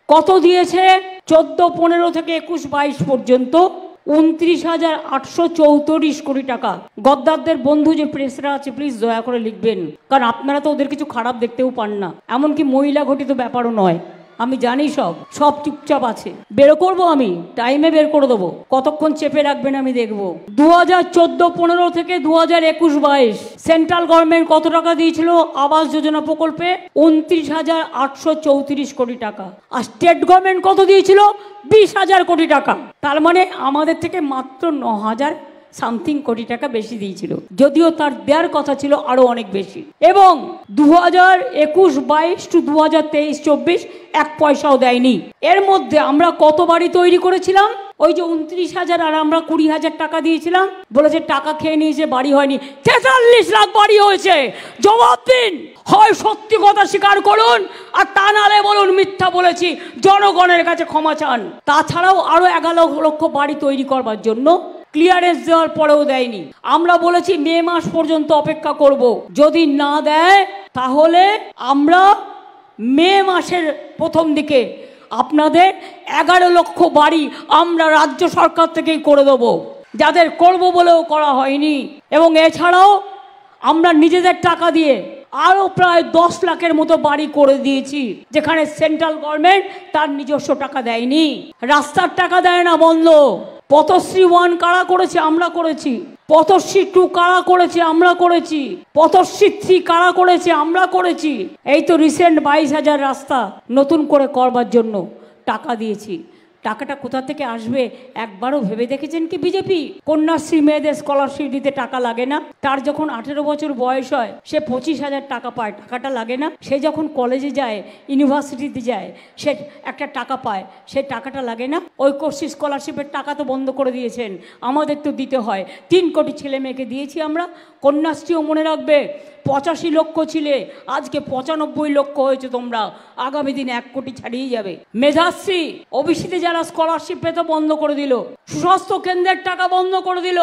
কত দিয়েছে 14-15 থেকে 21-22 পর্যন্ত 29,834 কোটি টাকা। গদ্দারদের বন্ধু যে প্রেসরা আছে প্লিজ দয়া করে লিখবেন, কারণ আপনারা তো ওদের কিছু খারাপ দেখতেও পান না, এমনকি মহিলা ঘটিত ব্যাপারও নয়। আমি জানি সব চুপচাপ আছে। বের করবো, আমি টাইমে বের করে দেবো, কতক্ষণ চেপে রাখবেন আমি দেখবো। 2014-15 থেকে 2021-22 সেন্ট্রাল গভর্নমেন্ট কত টাকা দিয়েছিল আবাস যোজনা প্রকল্পে? 29,834 কোটি টাকা। আর স্টেট গভর্নমেন্ট কত দিয়েছিল? 20,000 কোটি টাকা। তার মানে আমাদের থেকে মাত্র 9,000 সামথিং কোটি টাকা বেশি দিয়েছিল, যদিও তার দেওয়ার কথা ছিল আরো অনেক বেশি। এবং 2021-22 টু 2023-24 এক পয়সাও দেয়নি। এর মধ্যে আমরা কত বাড়ি তৈরি করেছিলাম? ওই যে 29,000 আর আমরা 20,000 টাকা দিয়েছিলাম, বলেছে টাকা খেয়ে নিয়েছে, বাড়ি হয়নি। 43 লাখ বাড়ি হয়েছে। জবাব দিন, হয় সত্যি কথা স্বীকার করুন, আর তা নালে বলুন মিথ্যা বলেছি, জনগণের কাছে ক্ষমা চান। তাছাড়াও আরো 11 লক্ষ বাড়ি তৈরি করবার জন্য ক্লিয়ারেন্স দেওয়ার পরেও দেয়নি। আমরা বলেছি মে মাস পর্যন্ত অপেক্ষা করব, যদি না দেয় তাহলে আমরা মে মাসের প্রথম দিকে আপনাদের 11 লক্ষ বাড়ি আমরা রাজ্য সরকার থেকেই করে দেব, যাদের করব বলেও করা হয়নি। এবং এছাড়াও আমরা নিজেদের টাকা দিয়ে আরো প্রায় 10 লাখের মতো বাড়ি করে দিয়েছি, যেখানে সেন্ট্রাল গভর্নমেন্ট তার নিজস্ব টাকা দেয়নি। রাস্তার টাকা দেয় না, বন্ধ। পথশ্রী 1 কারা করেছে? আমরা করেছি। পথশ্রী 2 কারা করেছে? আমরা করেছি। পথশ্রী 3 কারা করেছে? আমরা করেছি। এই তো রিসেন্ট 22,000 রাস্তা নতুন করে করবার জন্য টাকা দিয়েছি। টাকাটা কোথা থেকে আসবে একবারও ভেবে দেখেছেন কি বিজেপি? কন্যাশ্রী মেয়েদের স্কলারশিপ দিতে টাকা লাগে না? তার যখন 18 বছর বয়স হয় সে 25,000 টাকা পায়, টাকাটা লাগে না? সে যখন কলেজে যায়, ইউনিভার্সিটিতে যায়, সে একটা টাকা পায়, সে টাকাটা লাগে না? ঐক্যশ্রী স্কলারশিপের টাকা তো বন্ধ করে দিয়েছেন, আমাদের তো দিতে হয়। 3 কোটি ছেলে মেয়েকে দিয়েছি আমরা। কন্যাশ্রীও মনে রাখবে 85 লক্ষ ছিলে, আজকে 95 লক্ষ হয়েছে। তোমরা আগামী দিনে 1 কোটি ছাড়িয়ে যাবে। মেধাশ্রী ওবিসিতে যারা স্কলারশিপ পেতে বন্ধ করে দিল, সুস্বাস্থ্য কেন্দ্রের টাকা বন্ধ করে দিল,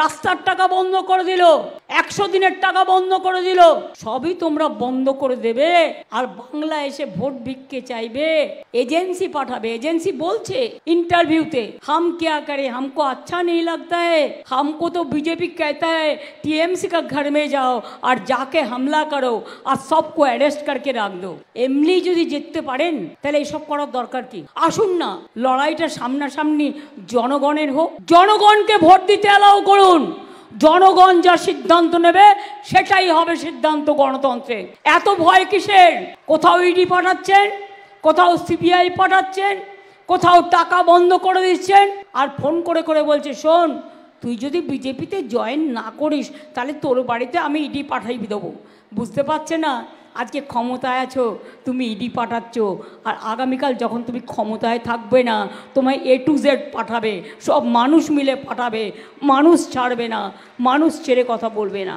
রাস্তার টাকা বন্ধ করে দিল, 100 দিনের টাকা বন্ধ করে দিল। সবই তোমরা বন্ধ করে দেবে আর বাংলা এসে ভোট ভিক্ষে চাইবে, এজেন্সি পাঠাবে। এজেন্সি বলছে ইন্টারভিউতে, हम क्या करें, हमको अच्छा नहीं लगता है, हमको तो बीजेपी कहता है टीएमसी का घर में जाओ और जाके हमला करो और सबको अरेस्ट करके रख दो। এমনি যদি জিততে পারেন তাহলে এসব করার দরকার কি? আসুন না, লড়াইটা সামনাসামনি জনগণের হোক, জনগণকে ভোট দিতে অ্যালাউ করুন। জনগণ যা সিদ্ধান্ত নেবে সেটাই হবে সিদ্ধান্ত গণতন্ত্রে। এত ভয় কিসের? কোথাও ইডি পাঠাচ্ছেন, কোথাও সিবিআই পাঠাচ্ছেন, কোথাও টাকা বন্ধ করে দিচ্ছেন, আর ফোন করে করে বলছে শোন, তুই যদি বিজেপিতে জয়েন না করিস তাহলে তোর বাড়িতে আমি ইডি পাঠাই দেবো। বুঝতে পারছে না আজকে ক্ষমতায় আছো, তুমি ইডি পাঠাচ্ছ, আর আগামীকাল যখন তুমি ক্ষমতায় থাকবে না তোমায় A to Z পাঠাবে, সব মানুষ মিলে পাঠাবে। মানুষ ছাড়বে না, মানুষ ছেড়ে কথা বলবে না।